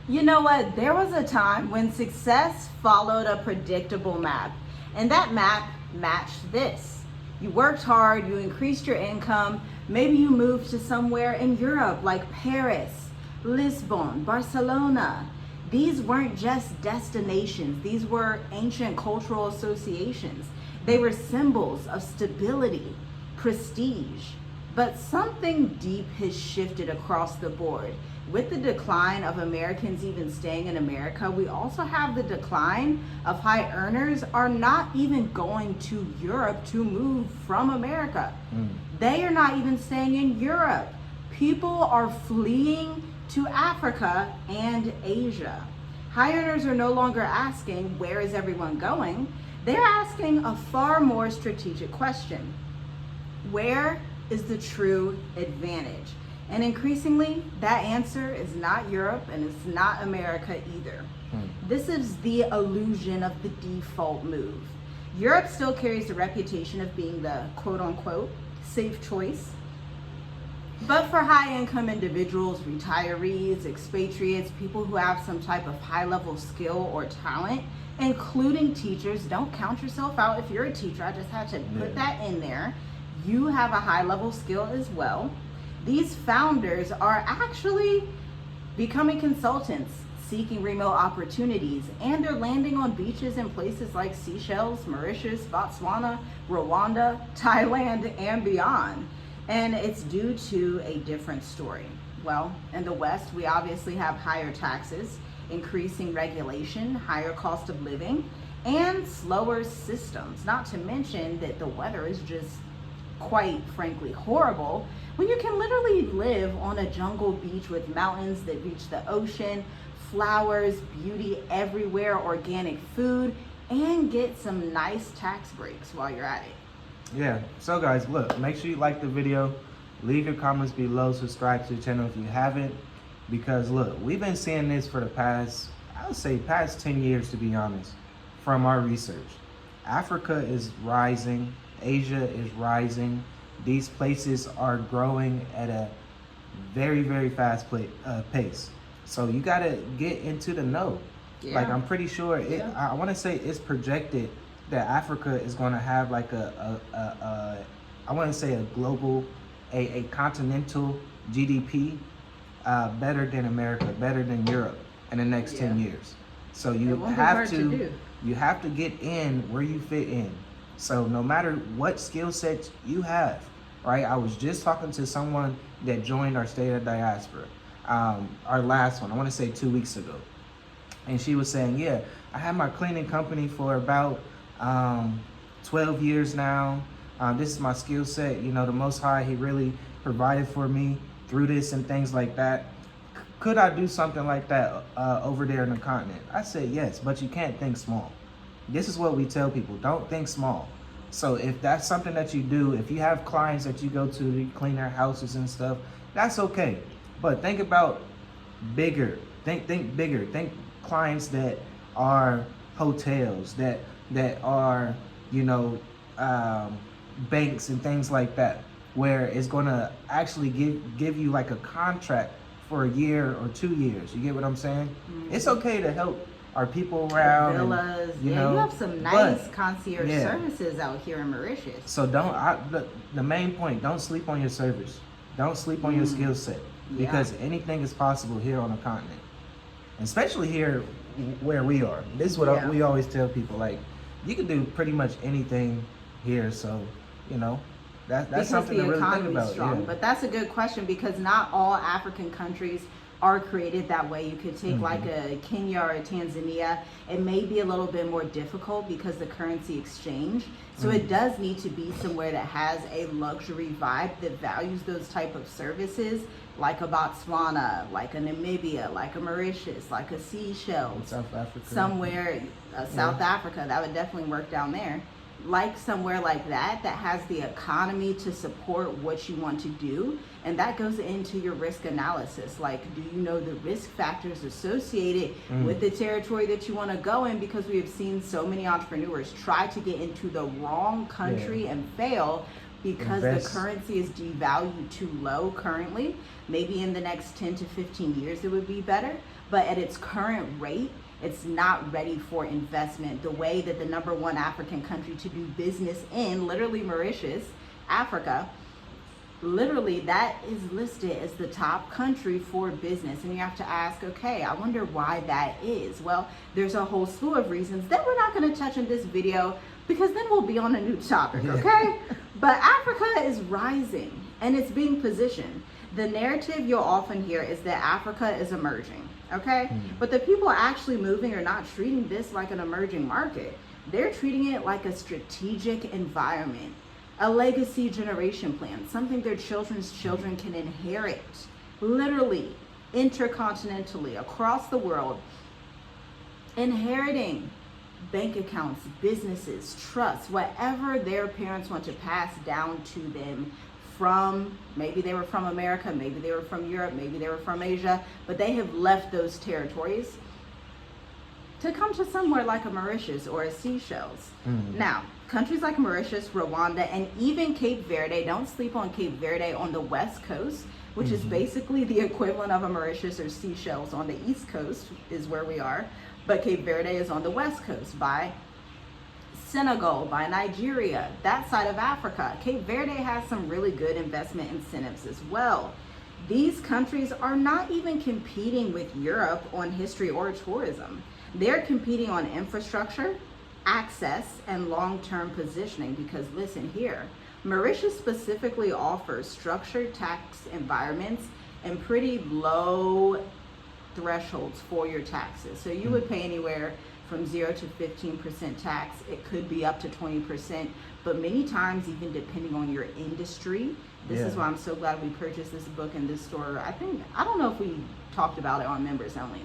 You know what? There was a time when success followed a predictable map, and that map matched this. You worked hard, you increased your income, maybe you moved to somewhere in Europe like Paris, Lisbon, Barcelona. These weren't just destinations, these were ancient cultural associations. They were symbols of stability, prestige. But something deep has shifted across the board. With the decline of Americans even staying in America, we also have the decline of high earners are not even going to Europe to move from America. They are not even staying in Europe. People are fleeing to Africa and Asia. High earners are no longer asking, where is everyone going? They're asking a far more strategic question. Where is the true advantage? And increasingly, that answer is not Europe and it's not America either. This is the illusion of the default move. Europe still carries the reputation of being the quote unquote safe choice. But for high income individuals, retirees, expatriates, people who have some type of high level skill or talent, including teachers, don't count yourself out if you're a teacher. I just had to put that in there. You have a high level skill as well. These founders are actually becoming consultants, seeking remote opportunities, and they're landing on beaches in places like Seychelles, Mauritius, Botswana, Rwanda, Thailand, and beyond. And it's due to a different story. Well, in the West, we obviously have higher taxes, increasing regulation, higher cost of living, and slower systems. Not to mention that the weather is just quite frankly horrible when you can literally live on a jungle beach with mountains that reach the ocean, flowers, beauty everywhere, organic food, and get some nice tax breaks while you're at it. Yeah, so guys, look, make sure you like the video, leave your comments below, subscribe to the channel if you haven't, because look, we've been seeing this for the past, I would say past 10 years to be honest, from our research. Africa is rising, Asia is rising. These places are growing at a very, very fast pace. So you gotta get into the know. Yeah. Like I'm pretty sure, I wanna say it's projected that Africa is gonna have like I wanna say a global, a continental GDP better than America, better than Europe in the next 10 years. So you have to get in where you fit in. So no matter what skill sets you have, right? I was just talking to someone that joined our State of Diaspora, our last one, I want to say 2 weeks ago. And she was saying, yeah, I had my cleaning company for about 12 years now. This is my skill set. You know, the Most High, He really provided for me through this and things like that. Could I do something like that over there in the continent? I said yes, but you can't think small. This is what we tell people, don't think small. So if that's something that you do, if you have clients that you go to clean their houses and stuff, that's okay. But think about bigger, think bigger, think clients that are hotels, that are, you know, banks and things like that, where it's gonna actually give you like a contract for a year or 2 years. You get what I'm saying? It's okay to help our people around. Villas. And, you have some nice concierge services out here in Mauritius. So the main point, don't sleep on your service. Don't sleep on your skill set, because anything is possible here on the continent, especially here where we are. This is what we always tell people, like, you can do pretty much anything here. So, you know, that's because something the to really think economy about. is strong. But that's a good question, because not all African countries are created that way. You could take like a Kenya or a Tanzania. It may be a little bit more difficult because the currency exchange. So it does need to be somewhere that has a luxury vibe that values those type of services, like a Botswana, like a Namibia, like a Mauritius, like a Seychelles, South Africa, somewhere, South Africa. That would definitely work down there. Like somewhere like that has the economy to support what you want to do, and that goes into your risk analysis. Like, do you know the risk factors associated with the territory that you want to go in? Because we have seen so many entrepreneurs try to get into the wrong country and fail because the currency is devalued too low currently. Maybe in the next 10 to 15 years it would be better, but at its current rate, it's not ready for investment the way that the number one African country to do business in, literally Mauritius, Africa, literally that is listed as the top country for business. And you have to ask, okay, I wonder why that is. Well, there's a whole slew of reasons that we're not going to touch in this video, because then we'll be on a new topic, okay? But Africa is rising and it's being positioned. The narrative you'll often hear is that Africa is emerging, okay? But the people actually moving are not treating this like an emerging market. They're treating it like a strategic environment, a legacy generation plan, something their children's children can inherit, literally, intercontinentally, across the world, inheriting bank accounts, businesses, trusts, whatever their parents want to pass down to them from, maybe they were from America, maybe they were from Europe, maybe they were from Asia, but they have left those territories to come to somewhere like a Mauritius or a Seychelles. Now, countries like Mauritius, Rwanda, and even Cape Verde, don't sleep on Cape Verde on the west coast, which is basically the equivalent of a Mauritius or Seychelles on the east coast is where we are, but Cape Verde is on the west coast by Senegal, by Nigeria, that side of Africa. Cape Verde has some really good investment incentives as well. These countries are not even competing with Europe on history or tourism. They're competing on infrastructure, access, and long-term positioning, because listen here, Mauritius specifically offers structured tax environments and pretty low thresholds for your taxes. So you would pay anywhere from 0 to 15% tax. It could be up to 20%, but many times, even depending on your industry, this is why I'm so glad we purchased this book in this store. I don't know if we talked about it on members only,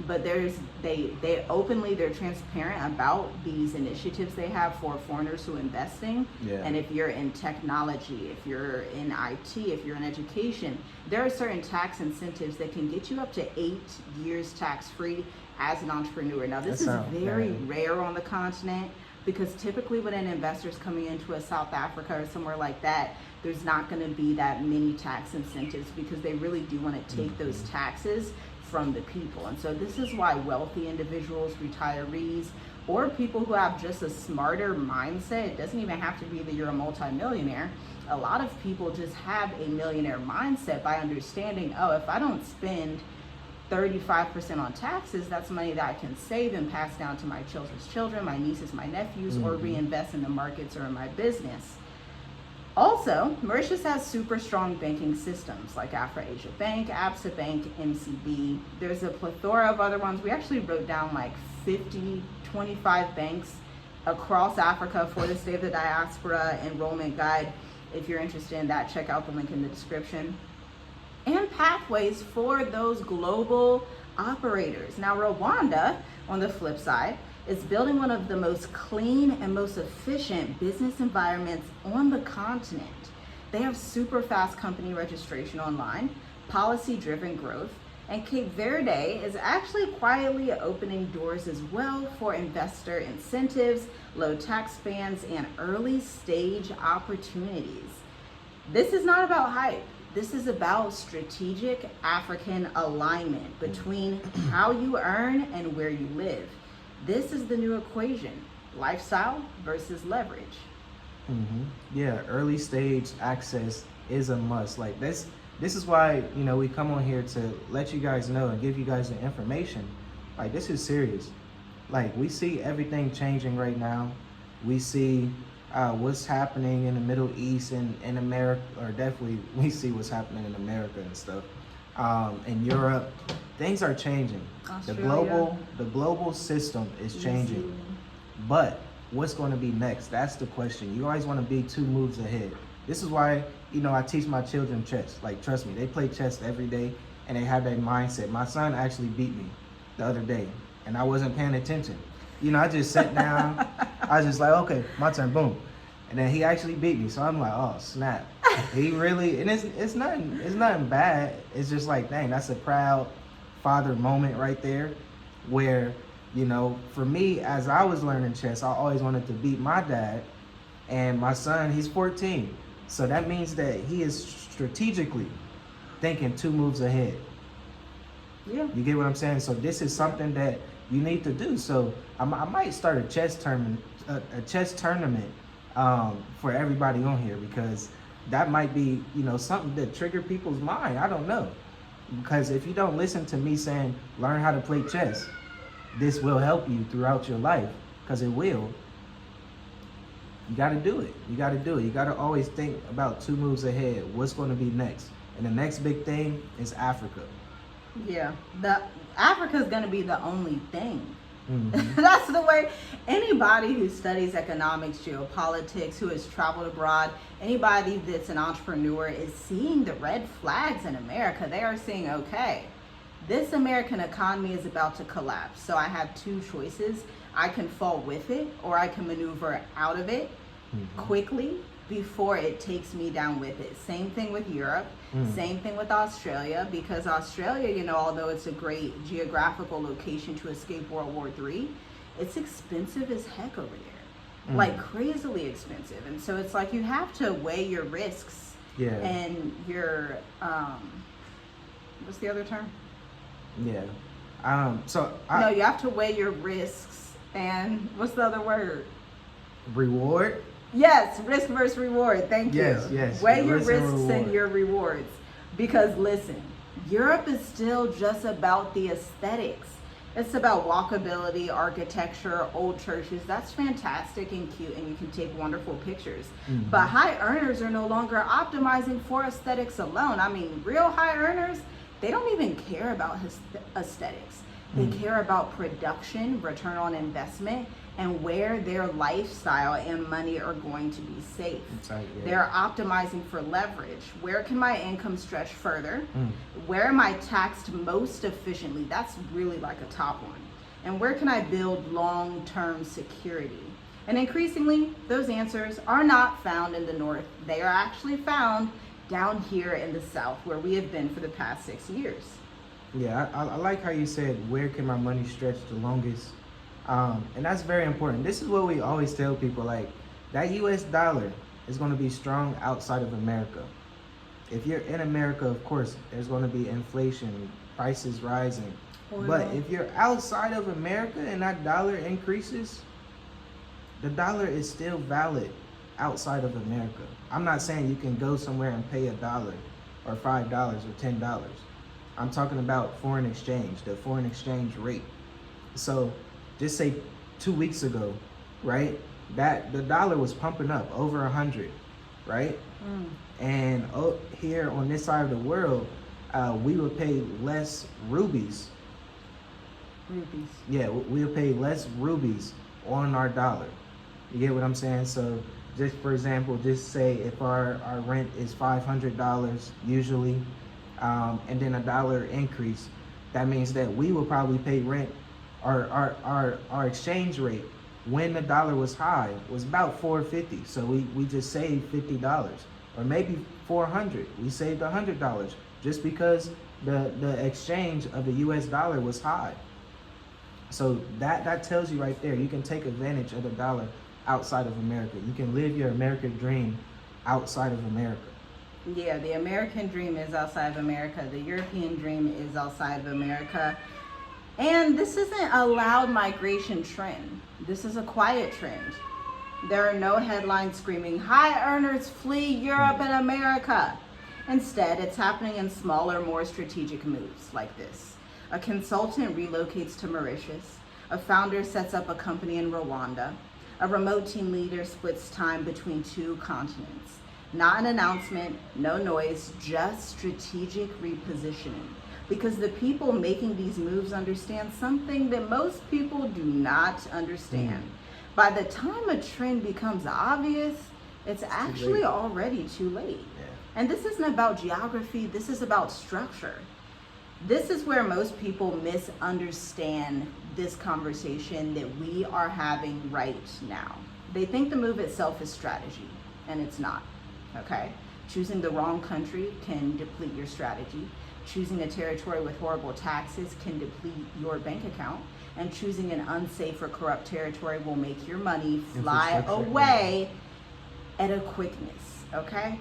but they openly, they're transparent about these initiatives they have for foreigners who are investing. And if you're in technology, if you're in IT, if you're in education, there are certain tax incentives that can get you up to 8 years tax-free as an entrepreneur. Now, this is very rare on the continent, because typically when an investor's coming into a South Africa or somewhere like that, there's not going to be that many tax incentives, because they really do want to take those taxes from the people. And so this is why wealthy individuals, retirees, or people who have just a smarter mindset, it doesn't even have to be that you're a multimillionaire. A lot of people just have a millionaire mindset by understanding, oh, if I don't spend 35% on taxes, that's money that I can save and pass down to my children's children, my nieces, my nephews, or reinvest in the markets or in my business. Also, Mauritius has super strong banking systems like Afro-Asia Bank, Absa Bank, MCB. There's a plethora of other ones. We actually wrote down like 25 banks across Africa for the State of the Diaspora enrollment guide. If you're interested in that, check out the link in the description. And pathways for those global operators. Now, Rwanda, on the flip side, is building one of the most clean and most efficient business environments on the continent. They have super fast company registration online, policy-driven growth, and Cape Verde is actually quietly opening doors as well for investor incentives, low tax bans, and early stage opportunities. This is not about hype. This is about strategic African alignment between how you earn and where you live. This is the new equation, lifestyle versus leverage. Yeah, early stage access is a must. Like this is why, you know, we come on here to let you guys know and give you guys the information. Like, this is serious. Like, we see everything changing right now. We see what's happening in the Middle East and in America, or definitely we see what's happening in America and stuff. In Europe, things are changing. Australia. The global system is changing. But what's going to be next? That's the question. You always want to be 2 moves ahead. This is why, you know, I teach my children chess. Like, trust me, they play chess every day and they have that mindset. My son actually beat me the other day and I wasn't paying attention. You know, I just sat down. I was just like, okay, my turn, boom. And then he actually beat me. So I'm like, oh, snap. He really, and it's nothing bad. It's just like, dang, that's a proud father moment right there, where, you know, for me, as I was learning chess, I always wanted to beat my dad. And my son, he's 14. So that means that he is strategically thinking 2 moves ahead. Yeah. You get what I'm saying? So this is something that you need to do. So I might start a chess tournament, for everybody on here, because that might be, something that trigger people's mind. I don't know. Because if you don't listen to me saying, learn how to play chess, this will help you throughout your life, because it will. You got to do it. You got to do it. You got to always think about 2 moves ahead. What's going to be next? And the next big thing is Africa. Yeah. Africa is going to be the only thing. Mm-hmm. That's the way. Anybody who studies economics, geopolitics, who has traveled abroad, anybody that's an entrepreneur is seeing the red flags in America. They are saying, okay, this American economy is about to collapse. So I have 2 choices. I can fall with it, or I can maneuver out of it quickly before it takes me down with it. Same thing with Europe. Same thing with Australia, because Australia, although it's a great geographical location to escape World War III, it's expensive as heck over there. Like crazily expensive. And so it's like you have to weigh your risks and your, what's the other term? Yeah. No, you have to weigh your risks and what's the other word? Reward? Yes, risk versus reward. Thank you. Yes. Weigh your risks and your rewards. Because listen, Europe is still just about the aesthetics. It's about walkability, architecture, old churches. That's fantastic and cute, and you can take wonderful pictures. But high earners are no longer optimizing for aesthetics alone. I mean, real high earners, they don't even care about aesthetics. They care about production, return on investment, and where their lifestyle and money are going to be safe. They're optimizing for leverage. Where can my income stretch further? Where am I taxed most efficiently? That's really like a top one. And where can I build long-term security? And increasingly, those answers are not found in the North. They are actually found down here in the South, where we have been for the past 6 years. Yeah, I like how you said, where can my money stretch the longest? And that's very important. This is what we always tell people, like, that US dollar is going to be strong outside of America. If you're in America, of course, there's going to be inflation, prices rising. But if you're outside of America and that dollar increases, the dollar is still valid outside of America. I'm not saying you can go somewhere and pay $1 or $5 or $10. I'm talking about foreign exchange, the foreign exchange rate. So just say 2 weeks ago, right? That the dollar was pumping up over 100, right? And here on this side of the world, we would pay less rubies. Yeah, we would pay less rubies on our dollar. You get what I'm saying? So just for example, just say if our rent is $500 usually, and then $1 increase, that means that we will probably pay rent. Our exchange rate when the dollar was high was about $4.50. So we just saved $50, or maybe $400. We saved $100 just because the exchange of the US dollar was high. So that tells you right there, you can take advantage of the dollar outside of America. You can live your American dream outside of America. Yeah, the American dream is outside of America. The European dream is outside of America. And this isn't a loud migration trend. This is a quiet trend. There are no headlines screaming, high earners flee Europe and America. Instead, it's happening in smaller, more strategic moves like this. A consultant relocates to Mauritius. A founder sets up a company in Rwanda. A remote team leader splits time between 2 continents. Not an announcement, no noise, just strategic repositioning. Because the people making these moves understand something that most people do not understand. By the time a trend becomes obvious, it's actually already too late. And this isn't about geography, this is about structure. This is where most people misunderstand this conversation that we are having right now. They think the move itself is strategy, and it's not, okay? Choosing the wrong country can deplete your strategy. Choosing a territory with horrible taxes can deplete your bank account. And choosing an unsafe or corrupt territory will make your money fly away at a quickness, okay?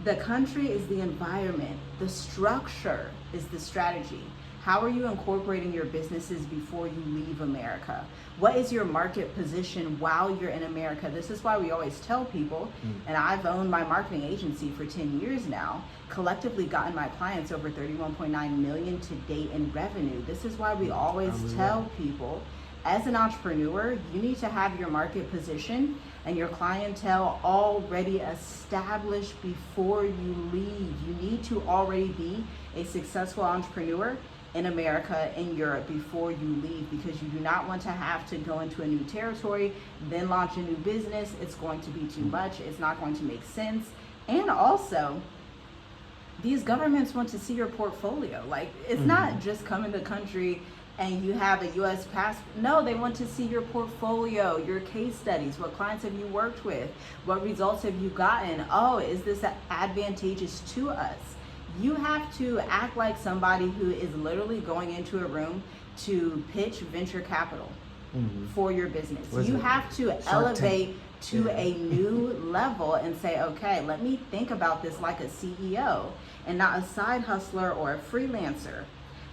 The country is the environment. The structure is the strategy. How are you incorporating your businesses before you leave America? What is your market position while you're in America? This is why we always tell people, and I've owned my marketing agency for 10 years now, collectively gotten my clients over 31.9 million to date in revenue. This is why we always tell people, as an entrepreneur, you need to have your market position and your clientele already established before you leave. You need to already be a successful entrepreneur in America and Europe before you leave, because you do not want to have to go into a new territory, then launch a new business. It's going to be too much. It's not going to make sense. And also, these governments want to see your portfolio. Like, it's not just come in the country and you have a U.S. passport. No, they want to see your portfolio, your case studies. What clients have you worked with? What results have you gotten? Oh, is this advantageous to us? You have to act like somebody who is literally going into a room to pitch venture capital for your business. You have to elevate to a new level and say, okay, let me think about this like a CEO and not a side hustler or a freelancer.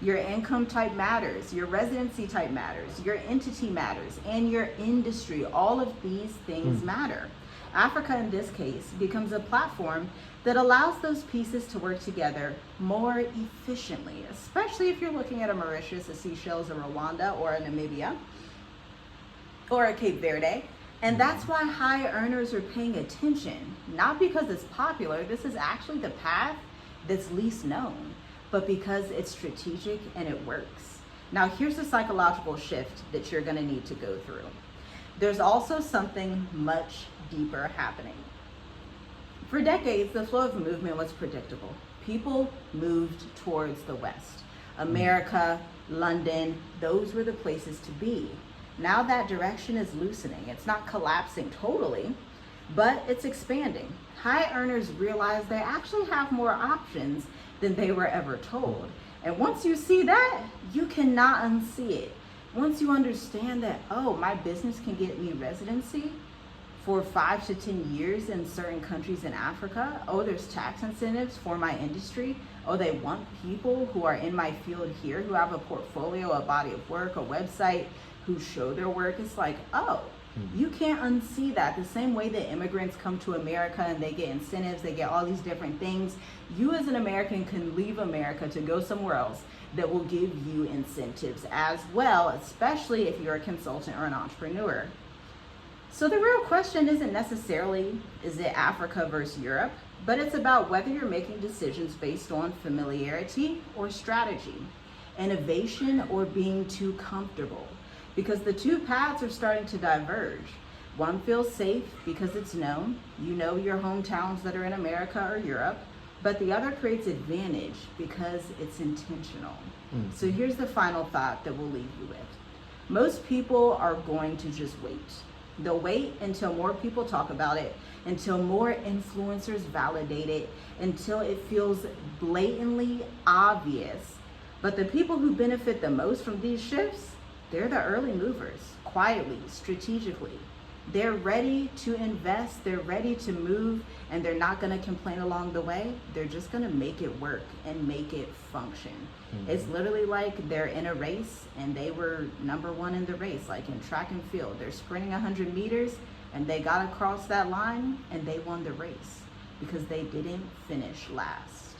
Your income type matters, your residency type matters, your entity matters, and your industry. All of these things matter. Africa, in this case, becomes a platform that allows those pieces to work together more efficiently, especially if you're looking at a Mauritius, a Seychelles, a Rwanda, or a Namibia, or a Cape Verde. And that's why high earners are paying attention, not because it's popular. This is actually the path that's least known, but because it's strategic and it works. Now, here's the psychological shift that you're gonna need to go through. There's also something much deeper happening. For decades, the flow of movement was predictable. People moved towards the West. America, London, those were the places to be. Now that direction is loosening. It's not collapsing totally, but it's expanding. High earners realize they actually have more options than they were ever told. And once you see that, you cannot unsee it. Once you understand that, oh, my business can get me residency for 5 to 10 years in certain countries in Africa. Oh, there's tax incentives for my industry. Oh, they want people who are in my field here, who have a portfolio, a body of work, a website, who show their work. It's like, oh, you can't unsee that. The same way that immigrants come to America and they get incentives, they get all these different things. You as an American can leave America to go somewhere else that will give you incentives as well, especially if you're a consultant or an entrepreneur. So the real question isn't necessarily, is it Africa versus Europe, but it's about whether you're making decisions based on familiarity or strategy, innovation or being too comfortable. Because the two paths are starting to diverge. One feels safe because it's known. You know your hometowns that are in America or Europe, but the other creates advantage because it's intentional. So here's the final thought that we'll leave you with. Most people are going to just wait. They'll wait until more people talk about it, until more influencers validate it, until it feels blatantly obvious. But the people who benefit the most from these shifts, they're the early movers, quietly, strategically. They're ready to invest, they're ready to move, and they're not gonna complain along the way. They're just gonna make it work and make it function. It's literally like they're in a race and they were number one in the race, like in track and field. They're sprinting 100 meters and they got across that line and they won the race because they didn't finish last.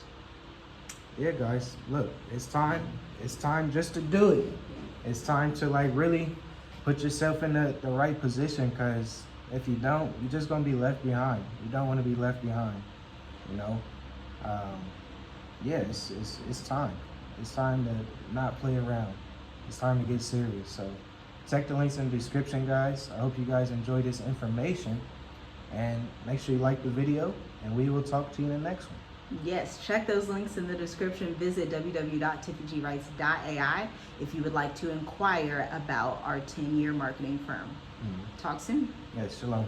Yeah, guys, look, it's time just to do it. It's time to like really put yourself in the right position, because if you don't, you're just gonna be left behind. You don't want to be left behind, you know. Yeah, it's time. It's time to not play around. It's time to get serious. So check the links in the description, guys. I hope you guys enjoy this information, and make sure you like the video, and we will talk to you in the next one. Yes, check those links in the description. Visit www.tiffygwrites.ai if you would like to inquire about our 10-year marketing firm. Talk soon. Yes, shalom.